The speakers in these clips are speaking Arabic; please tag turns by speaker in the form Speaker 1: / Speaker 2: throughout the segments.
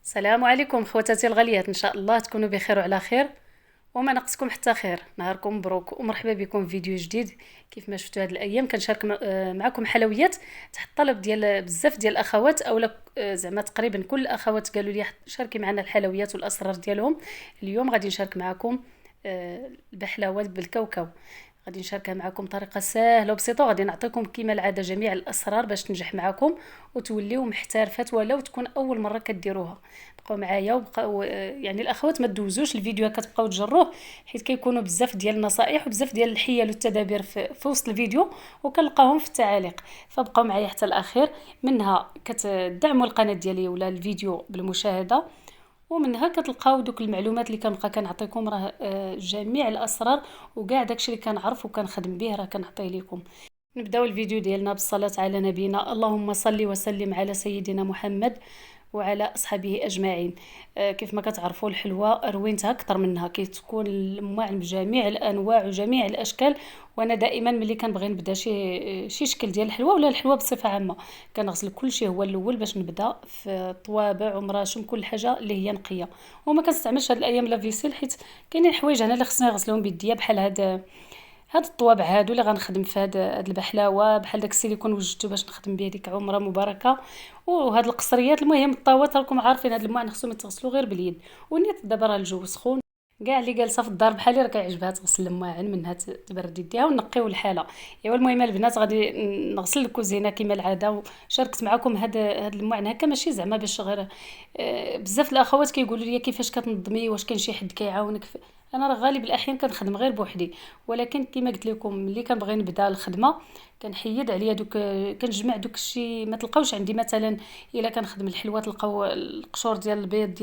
Speaker 1: السلام عليكم خواتاتي الغاليات، ان شاء الله تكونوا بخير وعلى خير وما نقصكم حتى خير. نهاركم مبروك ومرحبا بكم في فيديو جديد. كيف ما شفتوا هاد الايام كنشارك معكم حلويات تحت طلب ديال بزاف ديال الاخوات، اولا زعما تقريبا كل الاخوات قالوا لي شاركي معنا الحلويات والاسرار ديالهم. اليوم غادي نشارك معكم البحلاوه بالكاوكاو. غادي نشاركها معكم بطريقه سهله وبسيطه، وغادي نعطيكم كما العاده جميع الاسرار باش تنجح معكم وتوليو محترفات ولو تكون اول مره كديروها. بقاو معايا وبقاو يعني الاخوات ما تدوزوش الفيديو كتبقاو تجروه، حيت كيكونوا بزاف ديال النصائح وبزاف ديال الحيل والتدابير في وسط الفيديو وكنلقاهم في التعاليق. فبقاو معايا حتى الاخير، منها كتدعموا القناه ديالي ولا الفيديو بالمشاهده، ومنها كتلقاو دوك المعلومات اللي كنبقى كنعطيكم. راه جميع الاسرار وكاع داكشي اللي كنعرف وكنخدم به راه كنعطيه لكم. نبداو الفيديو ديالنا بالصلاة على نبينا. اللهم صل وسلم على سيدنا محمد وعلى أصحابه أجمعين. كيف ما كتعرفوا الحلوى روينتها أكثر منها، كتكون الماع بجميع الأنواع وجميع الأشكال. وأنا دائما ملي كنبغي نبدا شي شكل ديال الحلوى ولا الحلوى بصفة عامة كنغسل كل شيء هو الأول باش نبدا في الطوابع ومراشم كل حاجة اللي هي نقية. وما كنستعملش هاد الأيام لا فيسيل، حيت كاينين حوايج أنا اللي خصني نغسلهم بيديا بحال هاد الطوابع هادو اللي غنخدم في هاد البحلاوه، بحال داك السيليكون وجدته باش نخدم به ديك عمره مباركه. وهاد القصريات المهم الطاوات راكم عارفين هاد الماء خصهم يتغسلوا غير باليد. ونيت دابا راه الجو سخون، كاع اللي جالسه في الدار بحالي راه كيعجبها تغسل الماعن منها تبرد يديها ونقيو الحاله. ايوا المهم البنات غادي نغسل الكوزينه كما العاده، وشاركت معكم هاد الماعن هكا ماشي زعما باش غير بزاف الاخوات كيقولوا لي كيفاش كتنظمي، واش كاين شي حد كيعاونك انا راه غالب الاحيان كنخدم غير بوحدي، ولكن كما قلت لكم ملي كنبغي نبدا الخدمه كنحيد عليا دوك، كنجمع دوك الشيء ما تلقاوش عندي. مثلا الا كنخدم الحلوه تلقاو القشور ديال البيض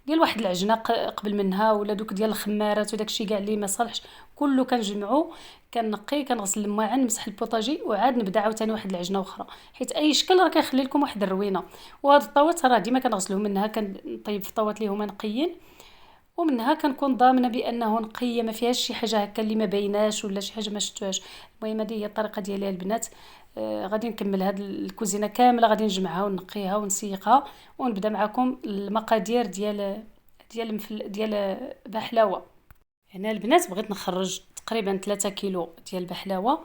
Speaker 1: ديال واحد العجنه قبل منها، ولا دوك ديال الخمارات وداك الشيء كاع اللي ما صالحش كله كنجمعو، كنقي كنغسل الماعن نمسح البوطاجي وعاد نبدا عاوتاني واحد العجنه اخرى، حيت اي شكل راه كيخلي لكم واحد الروينه. وهاد الطاوات راه ديما كنغسلهم، منها كنطيب في طاوات اللي هما نقيين، ومنها كنكون ضامنه بانه نقيه ما فيهاش شي حاجه هكا اللي ما بيناش ولا شي حاجه ما شفتوهاش. المهم هذه هي الطريقه ديالي البنات. غادي نكمل هاد الكوزينه كامله، غادي نجمعها ونقيها ونسيقها، ونبدا معكم المقادير ديال بحلاوه. هنا البنات بغيت نخرج تقريبا 3 كيلو ديال البحلاوه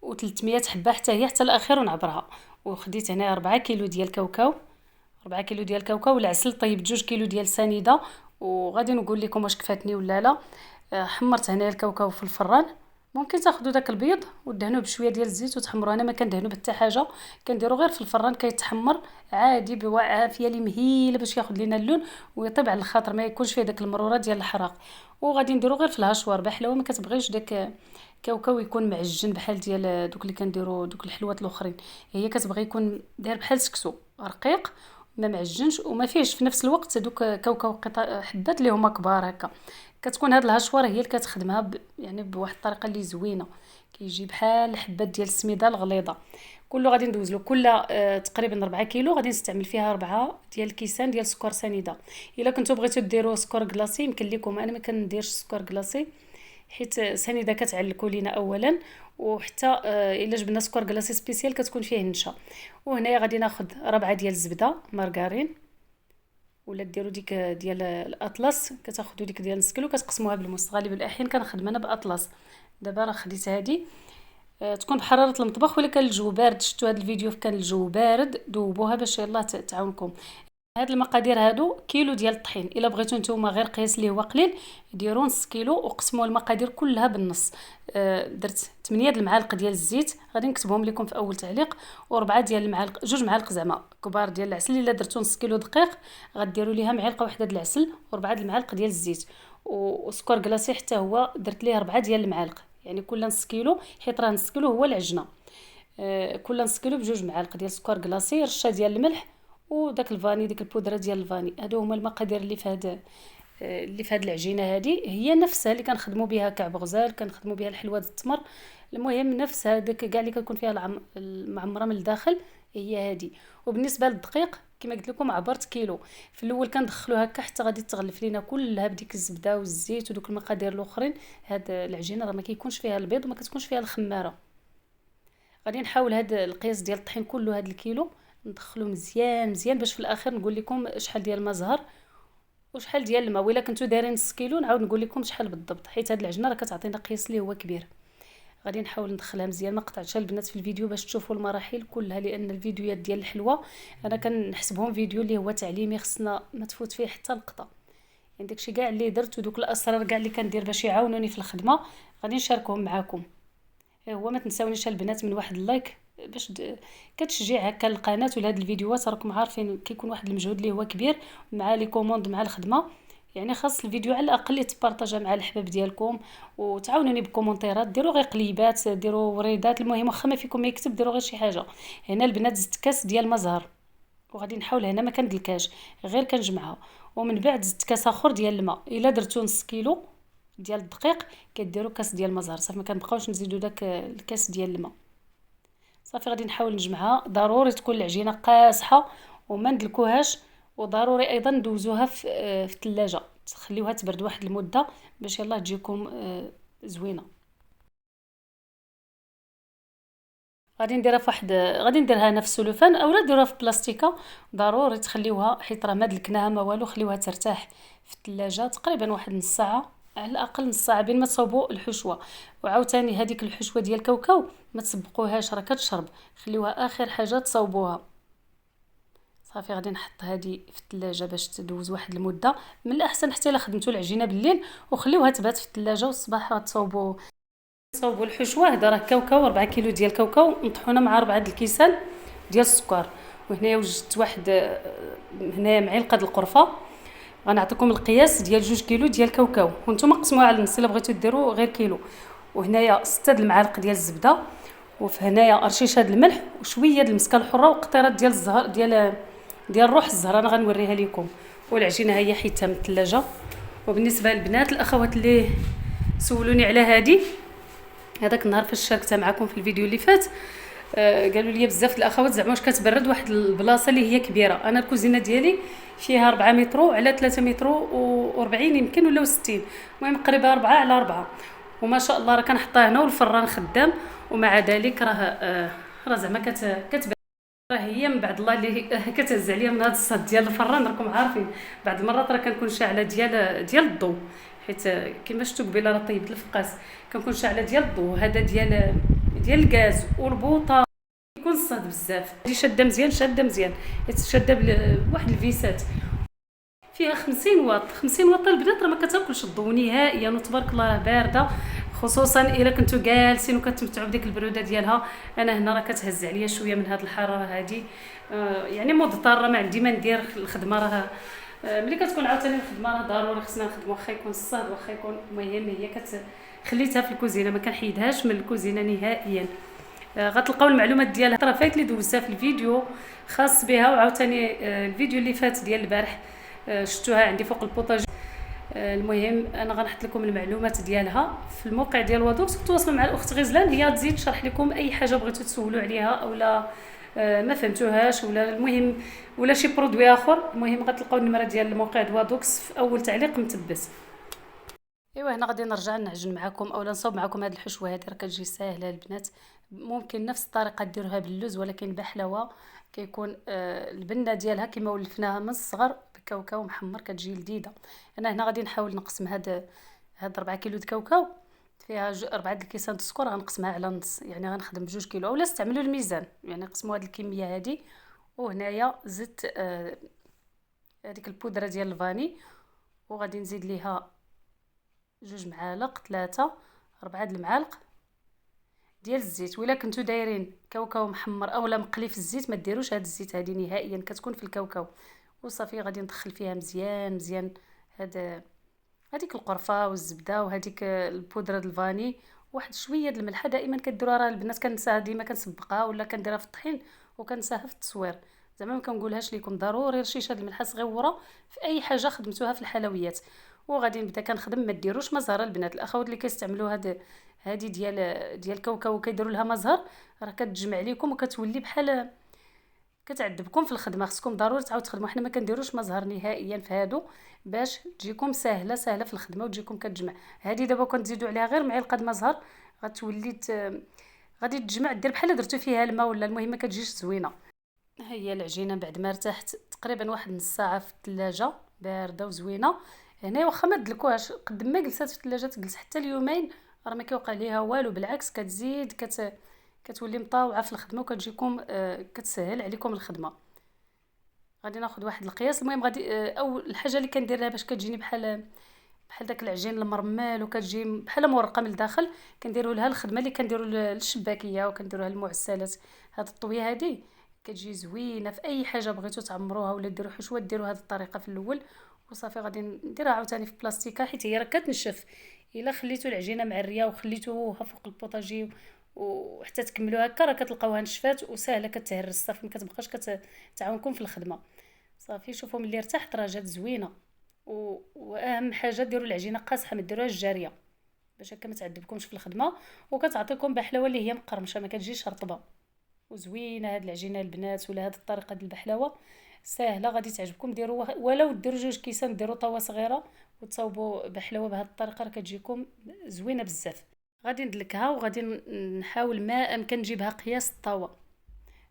Speaker 1: و300 حبه حتى هي حتى الاخير ونعبرها. وخديت هنا 4 كيلو ديال الكاوكاو، 4 كيلو ديال الكاوكاو والعسل. طيب 2 كيلو ديال سنيده، وغادي نقول لكم واش كفاتني ولا لا. حمرت هنا الكاوكاو في الفران. ممكن تاخذوا داك البيض ودهنوه بشويه ديال الزيت وتحمروا، انا ما كندهنو بحتى حاجه، كنديرو غير في الفران كيتحمر عادي عافيه لي مهيله باش ياخذ لينا اللون ويطيب على الخاطر، ما يكونش فيه داك المرورات ديال الحراق. وغادي نديرو غير في الهشوار بحلاوه، ما كتبغيش داك كاوكاو يكون معجن بحال ديال دوك اللي كنديرو دوك الحلوات الاخرين. هي كتبغي يكون داير بحال سكسو رقيق، ما معجنش وما فيهش في نفس الوقت دوك كاوكاو قطع حبات اللي هما كبار هكا. كتكون هاد الهشوار هي اللي كتخدمها يعني بواحد الطريقه اللي زوينه، كيجي بحال الحبات ديال السميده الغليظه. كله غادي ندوز له كل تقريبا 4 كيلو غادي نستعمل فيها 4 ديال الكيسان ديال سكر سنيده. الا كنتو بغيتو ديروا سكر كلاصي يمكن لكم، انا ما كنديرش سكر كلاصي حيت سنيده كتعلكوا لينا اولا، وحتى الا جبنا سكر كلاصي سبيسيال كتكون فيه نشا. وهنايا غادي ناخذ 4 ديال الزبده مارغرين، ولا ديروا ديك ديال الاطلس، كتاخذوا ديك ديال نص كيلو كتقسموها بالموس. غالبا الاحيان كنخدم انا باطلس. دابا راه خديت هادي تكون بحراره المطبخ، ولا كان الجو بارد شفتوا هذا الفيديو كان الجو بارد ذوبوها باش يلاه تعاونكم. هاد المقادير هادو كيلو ديال الطحين، الا بغيتو نتوما غير قياس ليه هو قليل ديروا نص كيلو وقسموا المقادير كلها بالنص. درت 8 د المعالق ديال الزيت غادي نكتبهم لكم في اول تعليق، و4 ديال المعالق 2 معالق زعما كبار ديال العسل. الا درتو نص كيلو دقيق غديروا ليها معلقه واحده ديال العسل و4 د المعالق ديال الزيت. وسكر كلاصي حتى هو درت ليه 4 ديال المعالق، يعني كل نص كيلو، حيت راه نص كيلو هو العجنه. كل نص كيلو بجوج معالق ديال سكر كلاصي، رشه ديال الملح، وداك الفاني ديك البودره ديال الفاني. هادو هما المقادير اللي في هاد العجينه. هذه هي نفسها اللي كنخدموا بها كعب غزال، كنخدموا بها الحلوى التمر. المهم نفس هذاك كاع اللي كتكون فيها المعمره من الداخل هي هذه. وبالنسبه للدقيق كما قلت لكم عبرت كيلو. في الاول كندخلو هكا حتى غادي تغلف لينا كلها بديك الزبده والزيت ودوك المقادير الاخرين. هاد العجينه راه ما كيكونش فيها البيض وما كتكونش فيها الخماره. غادي نحاول هاد القياس ديال الطحين كله هاد الكيلو ندخلو مزيان مزيان باش في الاخر نقول لكم شحال ديال ما زهر وشحال ديال الماء. وإلا كنتو دايرين نص كيلو نعاود نقول لكم شحال بالضبط، حيت هاد العجينه راه كتعطينا قياس اللي هو كبير. غادي نحاول ندخلها مزيان، ما قطعتش البنات في الفيديو باش تشوفوا المراحل كلها، لان الفيديوهات ديال الحلوه انا كنحسبهم فيديو اللي هو تعليمي، خصنا ما تفوت فيه حتى لقطه. يعني داكشي كاع اللي درت ودوك الاسرار كاع اللي كندير باش يعاونوني في الخدمه غادي نشاركهم معاكم. هو ما تنساونيش البنات من واحد اللايك باش كتشجيع هكا القناه ولا هاد الفيديوهات. راكم عارفين كيكون واحد المجهود اللي هو كبير مع لي كوموند مع الخدمه، يعني خاص الفيديو على الاقل يتبارطاجا مع الحباب ديالكم وتعاونوني بكومونتيرات، ديروا غير قليبات، ديروا وريدات، المهم واخا ما فيكم ما يكتب ديروا غير شي حاجه. هنا البنات زدت كاس ديال مزهر وغادي نحاول هنا ما كندلكاش غير كنجمعها، ومن بعد زدت كاس اخر ديال الماء. الا درتو نص كيلو ديال الدقيق كديروا كاس ديال مزهر صافي، ما كنبقاوش نزيدوا داك الكاس ديال الماء صافي. غادي نحاول نجمعها، ضروري تكون العجينه قاصحه وما ندلكوهاش، وضروري ايضا ندوزوها في الثلاجه تخليوها تبرد واحد المده باش يلاه تجيكم زوينه. غادي نديرها في واحد، غادي نديرها انا في السلوفان اولا ديروها في بلاستيكه. ضروري تخليوها حيت راه ما دلكناها ما والو، خليوها ترتاح في الثلاجه تقريبا واحد نص ساعه، على الاقل نص ساعه بين ما تصوبوا الحشوه. وعاوتاني هذيك الحشوه ديال الكاوكاو ما تسبقوهاش راه كتشرب، خليوها اخر حاجه تصوبوها صافي. غادي نحط هذه في الثلاجه باش تدوز واحد المده. من الاحسن حتى الا خدمتوا العجينه بالليل وخليوها تبات في الثلاجه والصباح تصوبوا الحشوه. هذا راه كاوكاو 4 كيلو ديال الكاوكاو مطحونه مع 4 الكيسان ديال السكر. وهنايا وجدت واحد هنايا معلقه القرفه. غنعطيكم القياس ديال 2 كيلو ديال الكاوكاو وانتم قسموها على النص الا بغيتو ديروا غير كيلو. وهنايا 6 المعالق ديال الزبده، وفي هنايا رشيشه د الملح وشويه د المسكه الحره وقطيرات ديال الزهر ديال روح الزهر انا غنوريها لكم. والعجينه هي حيتها من الثلاجه. وبالنسبه للبنات الاخوات اللي سولوني على هذه، هذاك النهار فاش شاركتها معكم في الفيديو اللي فات قالوا لي بزاف الاخوات زعما واش كتبرد واحد البلاصه اللي هي كبيره. انا الكوزينه ديالي فيها 4 متر على 3 متر و40 يمكن ولا 60، المهم قريبه 4 على 4. وما شاء الله راه كنحطها هنا والفران خدام، ومع ذلك راه زعما كتبرد. راه هي من بعد الله اللي كتهز عليا من هذا الصهد ديال الفران. راكم عارفين بعض المرات راه كنكون شاعله ديال الضو، حيت كما شفتوا قبيله راه طيبت الفقاس كنكون شاعله ديال الضو، هذا ديال الغاز والبوطه يكون الصهد بزاف. هذه شاده مزيان شاده بواحد الفيسات فيها 50 واط. 50 واط البنات راه ما كتاكلش الضو نهائيا، وتبارك الله راه بارده، خصوصا الا كنتو جالسين وكتمتعوا بديك البروده ديالها. انا هنا راه كتهز عليا شويه من هذه الحراره هذه، يعني مضطره ما عندي ما ندير. الخدمه راه ملي كتكون عاوتاني الخدمه راه ضروري خصنا نخدم، واخا يكون الصهد واخا يكون. المهم هي خليتها في الكوزينه ما كنحيدهاش من الكوزينه نهائيا. غتلقاو المعلومات ديالها راه فايت اللي دوزتها في الفيديو خاص بها، وعاوتاني الفيديو اللي فات ديال البارح شفتوها عندي فوق البوطاج. المهم انا غنحط لكم المعلومات ديالها في الموقع ديال وادوكس. تواصلوا مع الاخت غزلان هي تزيد تشرح لكم اي حاجه بغيتوا تسولوا عليها اولا ما فهمتوهاش، ولا المهم ولا شي برودوي اخر. المهم غتلقاو النمره ديال الموقع ديال وادوكس في اول تعليق مثبت. ايوا هنا غادي نرجع نعجن معكم اولا نصاوب معكم هذه الحشوه. هذه راه كتجي ساهله البنات، ممكن نفس الطريقه ديروها باللوز ولكن بحلاوه. كيكون البنه ديالها كما ولفناها من الصغر بكاوكاو محمر كتجي لذيذه. انا هنا غادي نحاول نقسم هاد 4 كيلو د الكاوكاو فيها 4 الكيسان د السكر، غنقسمها على نص، يعني غنخدم ب2 كيلو اولا استعملوا الميزان، يعني قسموا هاد الكميه هذه. وهنايا زدت هذيك البودره ديال الفاني، وغادي نزيد ليها 2 معالق 3 4 د المعالق ديال الزيت. ولا كنتو دايرين كاوكاو محمر اولا مقلي في الزيت ما ديروش هاد الزيت هذه نهائيا، كتكون في الكاوكاو. وصافي غادي ندخل فيها مزيان هذيك القرفه والزبده وهذيك البودره د الفاني، واحد شويه د الملحه. دائما كديروها، راه البنات كنساها ديما كنسبقها ولا كنديرها في الطحين وكنساها في التصوير، زعما ما كنقولهاش لكم. ضروري رشيشه د الملحه صغيره في اي حاجه خدمتوها في الحلويات. وغادي نبدا كنخدم. ما ديروش مزهر البنات، الاخوات اللي كيستعملوا هذه ديال الكاوكاو وكيديروا لها مزهر راه كتجمع لكم وكتولي بحال كتعذبكم في الخدمه. خصكم ضروري تعاودوا تخدموا. حنا ما كنديروش مزهر نهائيا في هادو باش تجيكم سهله في الخدمه وتجيكم كتجمع. هذه دابا كنتزيدوا عليها غير معلقه مزهر غتولي غادي تجمع دير بحال درتو فيها الماء ولا المهم ما كتجيش زوينه. ها هي العجينه بعد ما ارتاحت تقريبا واحد نص ساعه في الثلاجه بارده وزوينه. هنا واخا ما تدلكوهاش قد ما جلسات في الثلاجه تجلس حتى اليومين، راه ما كيوقع ليها والو، بالعكس كتزيد كتولي مطاوعه في الخدمه وكتجيكم كتسهل عليكم الخدمه. غادي ناخذ واحد القياس. المهم غادي او الحاجه اللي كندير لها باش كتجيني بحال داك العجين المرمل وكتجي بحال مورقه من الداخل، كنديروا لها الخدمه اللي كنديروا للشباكيه وكنديروها للمعسلات. هاد الطويه هادي كتجي زوينه في اي حاجه بغيتو تعمروها ولا ديروا حشوه، ديروا هاد الطريقه في الاول وصافي. غادي نديرها عاوتاني في بلاستيكه حيت هي راه كتنشف. الا خليتو العجينه معريه وخليتوها فوق البوطاجي وحتى تكملوا هكا راه كتلقاوها نشفات وسهله كتهرس صافي، ما كتبقاش كتعاونكم في الخدمه. صافي شوفوا ملي ارتاحت راه جات زوينه. واهم حاجه ديروا العجينه قاصحه، ما ديروهاش جاريه باش هكا ما تعذبكمش في الخدمه، وكتعطيكم بحلاوه اللي هي مقرمشه ما كتجيش رطبه. وزوينه هاد العجينه البنات، ولا هاد الطريقه ديال البحلاوه ساهله غادي تعجبكم. ديروا ولو ديروا جوج كيسان، ديروا طاوه صغيره وتصاوبوا بحلاوه بهاد الطريقه راه كتجيكم زوينه بزاف. غادي ندلكها وغادي نحاول ما امكن نجيبها قياس الطاوه.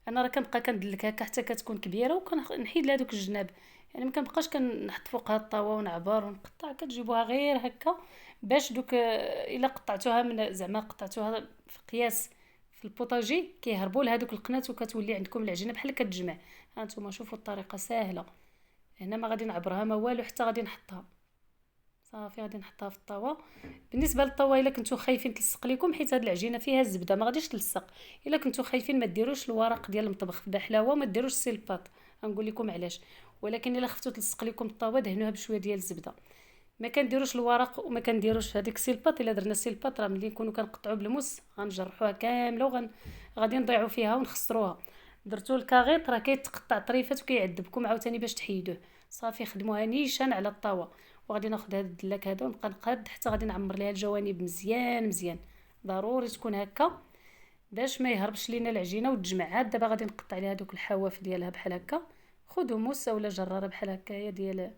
Speaker 1: انا راه كنبقى كندلك هكا حتى كتكون كبيره وكنحيد لها دوك الجناب، يعني ما كنبقاش كنحط فوقها الطاوه ونعبر ونقطع. كتجيبوها غير هكا باش دوك الا قطعتوها من زعما قطعتوها في قياس في البوطاجي كيهربوا لها دوك القنات وكتولي عندكم العجينه بحال كتجمع. ها نتوما شوفوا الطريقه ساهله. هنا ما غادي نعبرها ما والو حتى غادي نحطها صافي. غادي نحطها في الطاوه. بالنسبه للطاوه الا كنتو خايفين تلصق لكم حيت هاد العجينه فيها الزبده ما غاديش تلصق. الا كنتو خايفين ما ديروش الورق ديال المطبخ في بحلاوه، ما ديروش السيلباط. غنقول لكم علاش. ولكن الا خفتو تلصق لكم الطاوه دهنوها بشويه ديال الزبده. ما كنديروش الورق وما كنديروش هذيك السيلباط. الا درنا السيلباط راه ملي نكونوا كنقطعوا بالموس غنجرحوها كامله غادي نضيعوا فيها ونخسروها. درتو الكاغيط راه كيتقطع طريفات وكيعذبكم عاوتاني باش تحيدوه. صافي خدموها نيشان على الطاوه. وغادي ناخذ هاد الدلاك هذا ونبقى نقاد حتى غادي نعمر ليها الجوانب مزيان مزيان. ضروري تكون هكا باش ما يهربش لينا العجينه وتجمع. عاد دابا غادي نقطع عليها دوك الحواف ديالها بحال هكا. خذوا موس ولا جراره بحال هكايا ديال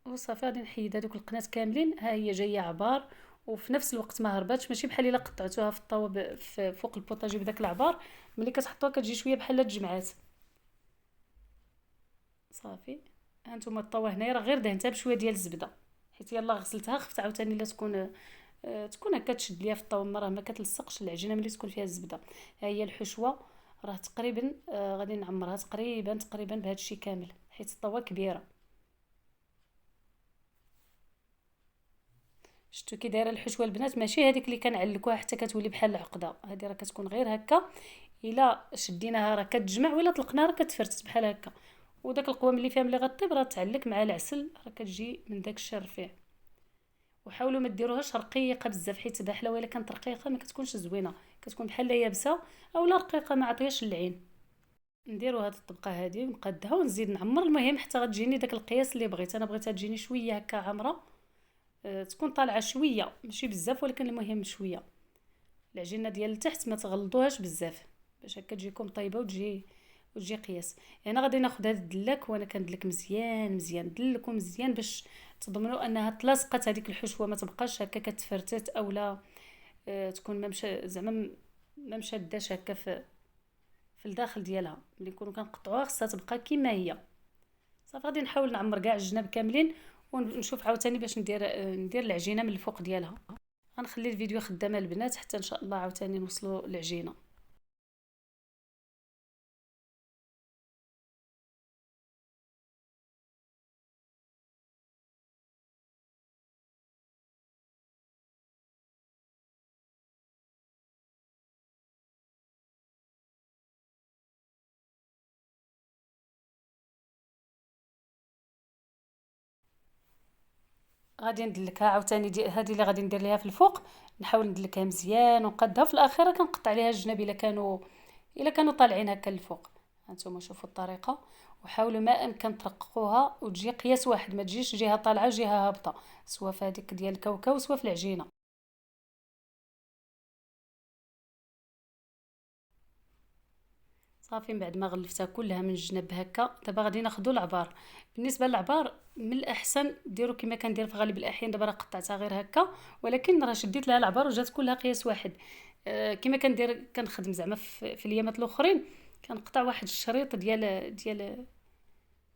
Speaker 1: وصافي. غادي نحيد هذوك القنات كاملين. ها هي جايه عبار وفي نفس الوقت ما هرباتش، ماشي بحال الا قطعتوها في الطاوه فوق البوطاجي بداك العبار ملي كتحطوها كتجي شويه بحال الجمعات. صافي هانتوما الطاوه هنايا راه غير دهنتها بشويه ديال الزبده حيت يلاه غسلتها. خفت عاوتاني لا تكون هكا تشد ليا في الطاوه راه ما كتلصقش العجينه ملي تكون فيها الزبده. ها هي الحشوه راه تقريبا غادي نعمرها تقريبا بهذا الشيء كامل حيت الطاوه كبيره. شفتو كي دايره الحشوه البنات، ماشي هذيك اللي كنعلكوها حتى كتولي بحال العقده. هذه راه كتكون غير هكا. الا شديناها راه كتجمع ولا طلقناها راه كتفرتت بحال هكا. وداك القوام اللي فيها ملي غطيب راه تعلك مع العسل راه كتجي من داك الشيء الرفيع. وحاولوا ما ديروهاش رقيقه بزاف حيت البحله الا كانت رقيقه ما كتكونش زوينه، كتكون بحال يابسه او لا رقيقه ما عطياش العين. نديروا هاد الطبقه هذه ونقادها ونزيد نعمر. المهم حتى غتجيني داك القياس اللي بغيت. انا بغيتها تجيني شويه هكا عامره تكون طالعه شويه ماشي بزاف ولكن المهم شويه. العجينه ديال التحت ما تغلطوهاش بزاف باش هكا تجيكم طيبه وتجي قياس. هنا غادي ناخذ هذا الدلاك وانا كندلك مزيان مزيان. دلكم مزيان باش تضمنوا انها تلاصقت هذيك الحشوه ما تبقاش هكا كتفرتت اولا تكون ما مشى زعما ما مشداش هكا في الداخل ديالها. ملي نكونوا كنقطعوها خصها تبقى كيما هي. صافي غادي نحاول نعمر كاع الجناب كاملين ونشوف عاوتاني باش ندير العجينه من الفوق ديالها. غنخلي الفيديو خدامه البنات حتى ان شاء الله عاوتاني نوصلوا العجينه. غادي ندلكها عاوتاني هذه اللي غادي ندير ليها في الفوق. نحاول ندلكها مزيان ونقادها في الاخيره كنقطع عليها الجناب الا كانوا طالعين هكا الفوق. هانتوما شوفوا الطريقه وحاولوا ما امكن ترققوها وتجي قياس واحد، ما تجيش جهه طالعه وجهه هابطه سواء في هذيك ديال الكاوكاو سواء في العجينه. صافي من بعد ما غلفتها كلها من الجناب هكا دابا غادي ناخذوا العبار. بالنسبه للعبار من الاحسن ديروا كما كندير في غالب الاحيان. دابا راه قطعتها غير هكا ولكن راه شديت لها العبار وجات كلها قياس واحد. كما كندير كنخدم زعما في الايامات الاخرين كنقطع واحد الشريط ديال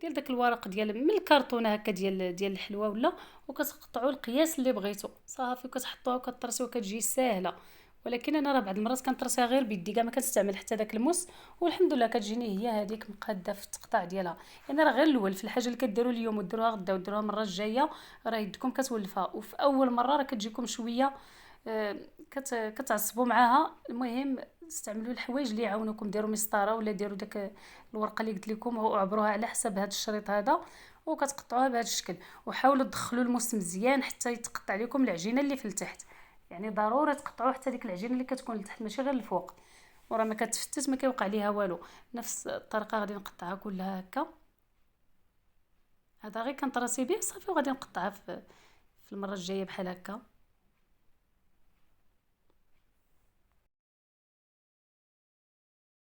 Speaker 1: داك الورق ديال من الكرتونه هكا ديال الحلوى ولا، وكتقطعوا القياس اللي بغيتو صافي، وكتحطوها وكطرسيو كتجي ساهله. ولكن انا راه بعض المرات كنطرسيها غير بيدي، كاع ما كنستعمل حتى داك الموس، والحمد لله كتجيني هي هذيك مقاده في التقطاع ديالها. يعني راه غير الاول في الحاجه اللي كديروا اليوم وديروها غدا وديروها المره الجايه، راه يدكم كتولفها، وفي اول مره راه كتجيكم شويه كتعصبوا معاها. المهم استعملوا الحوايج اللي يعاونوكم، ديروا مسطره ولا ديروا داك الورقه اللي قلت لكم وعبروها على حسب هذا الشريط هذا، وكتقطعوها بهذا الشكل. وحاولوا تدخلوا الموس مزيان حتى يتقطع لكم العجينه اللي في التحت، يعني ضروري تقطعوا حتى ديك العجينه اللي كتكون لتحت ماشي غير الفوق، وراه ما كتفتت ما كيوقع ليها والو. نفس الطريقه غادي نقطعها كلها هكا. هذا غير كنطراسي به صافي، وغادي نقطعها في المره الجايه بحال هكا.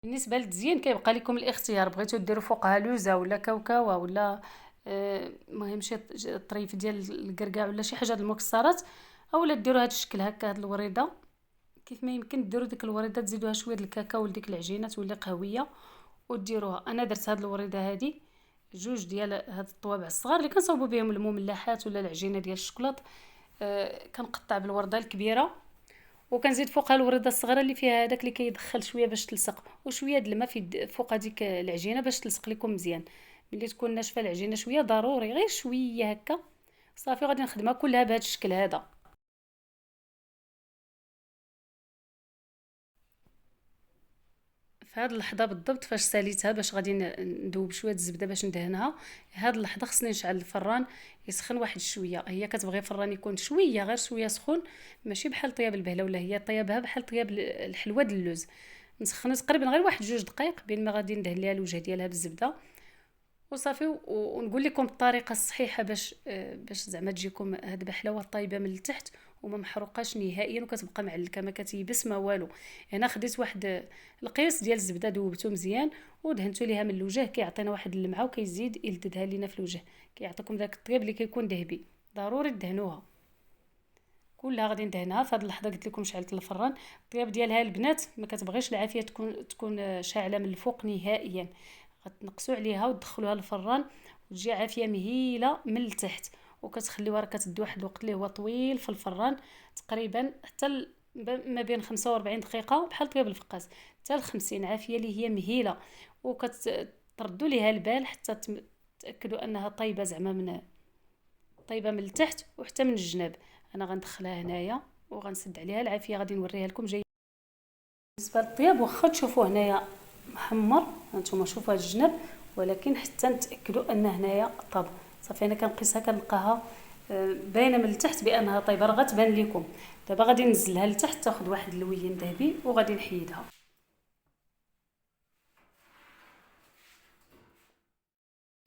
Speaker 1: بالنسبه للتزيين كيبقى لكم الاختيار، بغيتو ديروا فوقها لوزه ولا كاوكاوه ولا المهم شي طريف ديال الكركاع ولا شي حاجه د المكسرات، اولا ديروا هذا الشكل هكا. هاد الوريده كيف ما يمكن ديروا ديك الوريده تزيدوها شويه د الكاكاو لديك العجينه تولي قهويه وديروها. انا درت هاد الوريده هادي جوج ديال هاد الطوابع الصغار اللي كنصاوبوا بهم المملحات ولا العجينه ديال الشوكولاط. كنقطع بالورده الكبيره وكنزيد فوقها الورده الصغيره اللي فيها هذاك اللي كيدخل شويه باش تلصق، وشويه د الماء فوق هذيك العجينه باش تلصق لكم مزيان. ملي تكون ناشفه العجينه شويه ضروري غير شويه هكا صافي، غادي نخدمها كلها بهذا الشكل هذا. في هذه اللحظه بالضبط فاش ساليتها باش غادي ندوب شويه الزبده باش ندهنها، هذه اللحظه خصني نشعل الفران يسخن واحد شويه. هي كتبغي الفران يكون شويه غير شويه سخون، ماشي بحال طياب البهله ولا هي طيابها بحال طياب الحلوى د اللوز. نسخنو تقريبا غير واحد جوج دقائق بين ما غادي ندهن ليها الوجه ديالها بالزبده وصافي. ونقول لكم الطريقه الصحيحه باش زعما تجيكم هاد البحلاوه طايبه من التحت وما محروقاش نهائيا وكتبقى معلكه ما كتيبس ما والو. هنا خديت واحد القياس ديال الزبده ذوبته مزيان ودهنتو ليها من الوجه، كيعطينا واحد اللمعه وكيزيد يلددها لينا في الوجه، كيعطيكم داك الطياب اللي كيكون ذهبي. ضروري تدهنوها كلها. غادي ندهنها في هذه اللحظه قلت لكم شعلت الفران. الطياب ديالها البنات ما كتبغيش العافيه تكون شاعله من الفوق نهائيا، غتنقصوا عليها وتدخلوها للفران وتجي عافيه مهيله من التحت، وكتخليوها راه كتدي واحد الوقت اللي هو طويل في الفران تقريبا حتى ما بين 45 دقيقه بحال طياب الفقاس حتى ل 50 عافيه اللي هي مهيله. وكتردوا ليها البال حتى تاكدوا انها طيبه زعما من طيبه من التحت وحتى من الجناب. انا غندخلها هنايا وغنسد عليها العافيه غادي نوريها لكم جاي. بالنسبه للطياب واخا تشوفوا هنايا محمر هانتوما شوفوا هاد الجناب، ولكن حتى نتاكدوا ان هنايا طاب صافي. انا كنقيسها كنلقاها باينه من التحت بانها طيبه، راه غتبان لكم. دابا غادي ننزلها لتحت تاخذ واحد اللوين ذهبي وغادي نحيدها.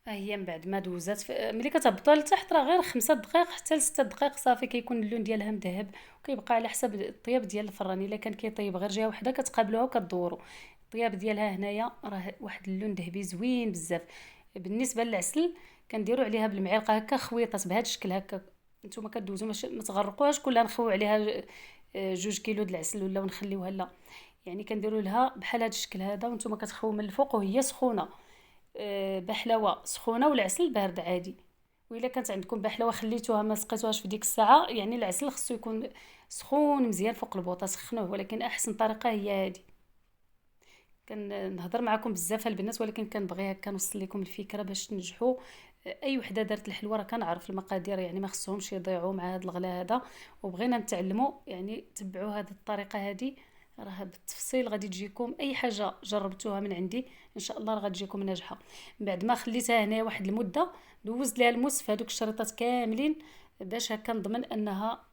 Speaker 1: ها هي من بعد ما دوزات ملي كتهبطوها لتحت راه غير 5 دقائق حتى ل6 دقائق صافي كيكون اللون ديالها مذهب، وكيبقى على حسب الطياب ديال الفران. الا كان كيطيب غير جهه وحده كتقابلوها وكدوروا. الطياب ديالها هنايا راه واحد اللون ذهبي زوين بزاف. بالنسبه للعسل كنديروا عليها بالمعلقه هكا خويطات بهذا الشكل هكا. نتوما كدوزوا ما تغرقوهاش كلها، نخويو عليها 2 كيلو د العسل ولا ونخليوها لا، يعني كنديروا لها بحال هذا الشكل هذا وانتم كتخويو من الفوق وهي سخونه. بحلاوه سخونه والعسل بارد عادي. والا كانت عندكم بحلاوه خليتوها ما سقيتوهاش في ديك الساعه، يعني العسل خصو يكون سخون مزيان فوق البوطه سخنوه، ولكن احسن طريقه هي هذه. كنهضر معكم بزاف البنات ولكن كنبغي هكا نوصل لكم الفكره باش تنجحوا. اي وحده دارت الحلوه راه كنعرف المقادير، يعني ما خصهمش يضيعوا مع هذا الغلا هذا، وبغينا نتعلموا يعني تبعوا هذه الطريقه هذه راه بالتفصيل غادي تجيكم. اي حاجه جربتوها من عندي ان شاء الله راه غتجيكم ناجحه. من بعد ما خليتها هنا واحد المده دوزت ليها الموس في هذوك الشريطات كاملين باش هكا نضمن انها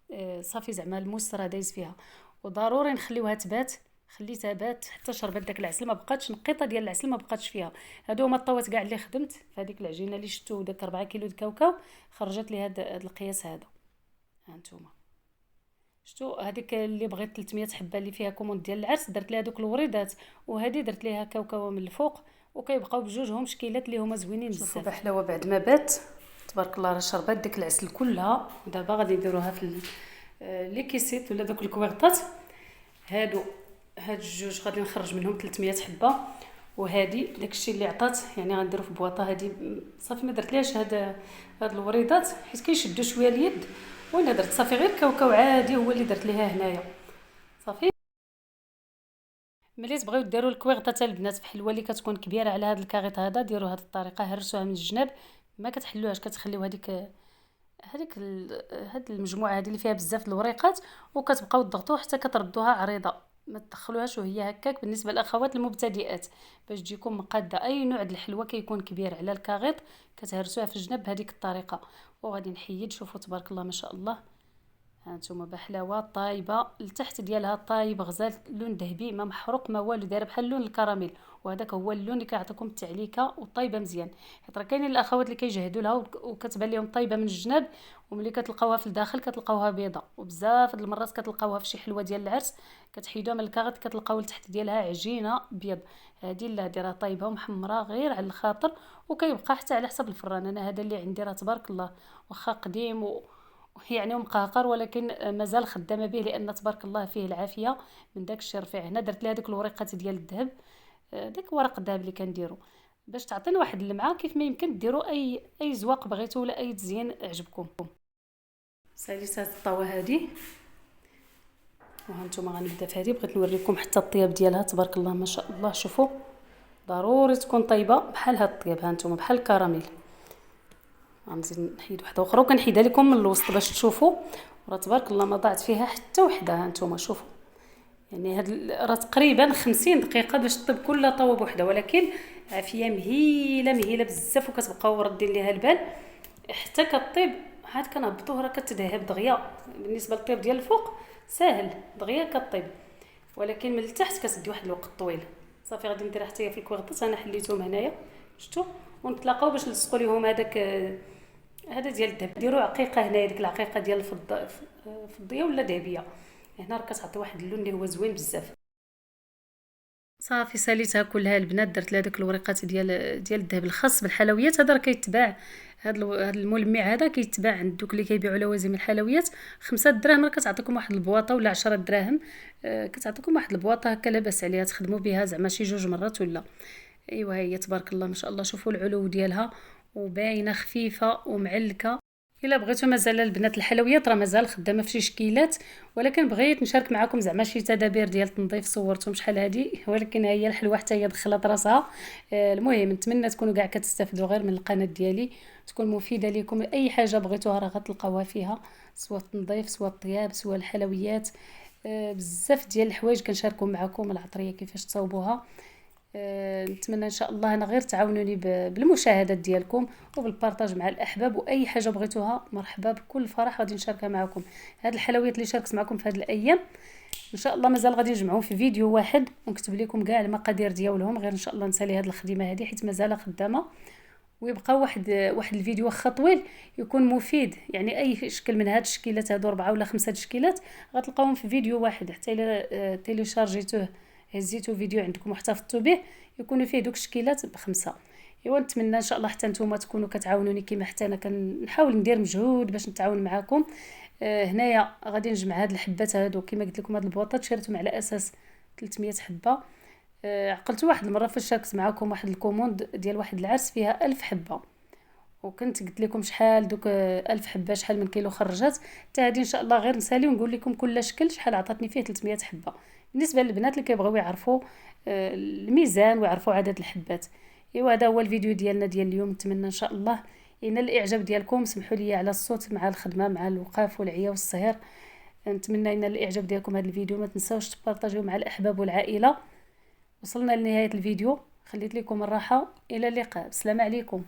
Speaker 1: صافي زعما الموس راه دايز فيها. وضروري نخليوها تبات. خليتها بات حتى شربت داك العسل، ما بقاتش نقيطه ديال العسل ما بقاتش فيها. هادو هما الطوات كاع اللي خدمت في هذيك العجينه اللي شفتو داك 4 كيلو د كاوكاو خرجت لي هذا القياس هذا. ها انتم شتو هذيك اللي بغيت 300 حبه اللي فيها كوموند ديال العرس درت ليها دوك الوريدات، وهذه درت ليها كاوكاو من الفوق، وكيبقاو بجوجهم شكيلات اللي هما زوينين بزاف. شوفوا بحلاوه بعد ما بات تبارك الله راه شربات داك العسل كلها. دابا غادي نديروها في لي كيسيت ولا دوك الكويغطات هادو. هاد الجوج غادي نخرج منهم 300 حبه وهذه داكشي اللي عطات، يعني غنديرو في بواطه. هذه صافي ما درتلياش هاد الوريضات حيت كيشدوا شويه اليد، وانا درت صافي غير كاوكاو عادي هو اللي درت ليها هنايا صافي. ملي تبغيو ديروا الكويغ حتى البنات في حلوه اللي كتكون كبيره على هذا الكاريط هذا، ديروا هذه الطريقه، هرسوها من الجناب، ما كتحلوهاش، كتخليو هاد المجموعه هذه اللي فيها بزاف الوريقات، وكتبقاو تضغطوا حتى كتردوها عريضه، ما تدخلوهاش وهي هكاك. بالنسبه للاخوات المبتدئات باش تجيكم مقاده اي نوع د الحلوه كيكون كبير على الكاريط، كتهرسوها في الجناب بهذيك الطريقه. وغادي نحيد، شوفوا تبارك الله ما شاء الله، هانتوما بحلاوه طايبه لتحت ديالها، طايب غزال، لون ذهبي ما محروق ما والو، دايره بحال لون الكراميل، وهذاك هو اللون اللي كيعطيكم التعليكه وطايبه مزيان. حيت راه كاينين الاخوات اللي كيجهدوا لها وكتبان لهم طايبه من الجناب، وملي كتلقاوها في الداخل كتلقاوها بيضه. وبزاف د المرات كتلقاوها في شي حلوه ديال العرس كتحيدوها من الكاغيط كتلقاو لتحت ديالها عجينه بيض. هذه لا، ديرها طايبه ومحمره غير على الخاطر، وكيبقى حتى على حسب الفران. انا هذا اللي عندي راه تبارك الله واخا قديم يعني مقهقر، ولكن مازال خدامه به لان تبارك الله فيه العافيه من داك الشيء رفيع. هنا درت لها هذوك الورقات ديال الذهب، داك ورق الذهب اللي كنديرو باش تعطينا واحد اللمعه. كيف ما يمكن ديروا اي زواق بغيتو ولا اي تزيين عجبكم. ساليت هاد الطاوه هذه، وهانتوما غنبدا في هذه. بغيت نوريكم حتى الطياب ديالها تبارك الله ما شاء الله. شوفوا ضروري تكون طيبه بحال هاد الطياب، هانتوما بحال الكراميل. غنزيد نحيد واحده اخرى وكنحيدها لكم من الوسط باش تشوفوا. راه تبارك الله ما ضاعت فيها حتى وحده. هانتوما شوفوا، يعني هاد راه تقريبا 50 دقيقه باش تطيب كل طاوه بوحده، ولكن عافيه مهيله مهيله بزاف، وكتبقاو ردين ليها البال حتى كطيب. عاد كنهبطوه راه كتذهب دغيا. بالنسبه للطيب ديال الفوق ساهل دغيا كطيب، ولكن من التحت كتدي واحد الوقت طويل. صافي غادي نديرها حتى هي في الكويغطات. انا حليتهم هنايا شفتوا، ونتلاقاو باش نلصقوا لهم هذاك هذا ديال الذهب. ديروا عقيقه هنايا، ديك العقيقه ديال فضيه ولا ذهبيه، هنا راه كتعطي واحد اللون اللي هو زوين بزاف. صافي ساليتها كلها البنات، درت لها داك الوريقات ديال الذهب الخاص بالحلويات. هذا راه كيتباع، هذا الملمع هذا كيتباع عند دوك اللي كيبيعوا لوازم الحلويات. 5 دراهم راه كتعطيكم واحد البواطه، ولا 10 دراهم كتعطيكم واحد البواطه هكا لاباس عليها، تخدموا بها زعما شي 2 مرات ولا. ايوا هي تبارك الله ما شاء الله. شوفوا العلو ديالها وباينه خفيفه ومعلكه. الا بغيتو مازال البنات الحلويات راه مازال خدامه في شي شكيلات، ولكن بغيت نشارك معكم زعما شي تدابير ديال التنظيف صورتهم شحال هادي، ولكن هي الحلوه حتى هي دخلت راسها. المهم نتمنى تكونوا كاع كتستافدوا غير من القناه ديالي، تكون مفيده لكم. اي حاجه بغيتوها راه غتلقاوها فيها، سواء التنظيف سواء الطياب سواء الحلويات. بزاف ديال الحوايج كنشاركوا معكم العطريه كيفاش تصاوبوها. نتمنى ان شاء الله انا غير تعاونوني بالمشاهدات ديالكم وبالبارطاج مع الاحباب، واي حاجه بغيتوها مرحبا بكل فرح غادي نشاركها معكم. هاد الحلويات اللي شاركت معكم في هاد الايام ان شاء الله مازال غادي نجمعهم في فيديو واحد ونكتب لكم كاع المقادير ديالهم، غير ان شاء الله نسالي هاد الخدمه هذه حيت مازال خدامه، ويبقى واحد الفيديو واخا طويل يكون مفيد. يعني اي شكل من هاد الشكيلات هادو 4 ولا 5 تشكيلات غتلقاوهم في فيديو واحد، حتى الا تيليشارجيتوه هزيتو فيديو عندكم واحتفظتوا به يكونوا فيه دوك الشكيلات ب5. ايوا نتمنى ان شاء الله حتى نتوما تكونوا كتعاونوني كما حتى انا كنحاول ندير مجهود باش نتعاون معكم. هنايا غادي نجمع هاد الحبات هادو كما قلت لكم. هاد البواطات شريتهم على اساس 300 حبه. عقلت واحد المره فاش شاركت معكم واحد الكوموند ديال واحد العرس فيها 1000 حبه، وكنت قلت لكم شحال دوك 1000 حبه شحال من كيلو خرجت. حتى هذه ان شاء الله غير نسالي ونقول لكم كل شكل شحال عطاتني فيه 300 حبه. بالنسبه للبنات اللي كيبغيو يعرفوا الميزان ويعرفوا عدد الحبات. ايوا هذا هو الفيديو ديالنا ديال اليوم. نتمنى ان شاء الله ينال الاعجاب ديالكم. سمحوا لي على الصوت مع الخدمه مع الوقاف والعيا والسهر. نتمنى ينال الاعجاب ديالكم هذا الفيديو. ما تنساوش تبارطاجيوه مع الاحباب والعائله. وصلنا لنهايه الفيديو، خليت لكم الراحه، الى اللقاء، السلام عليكم.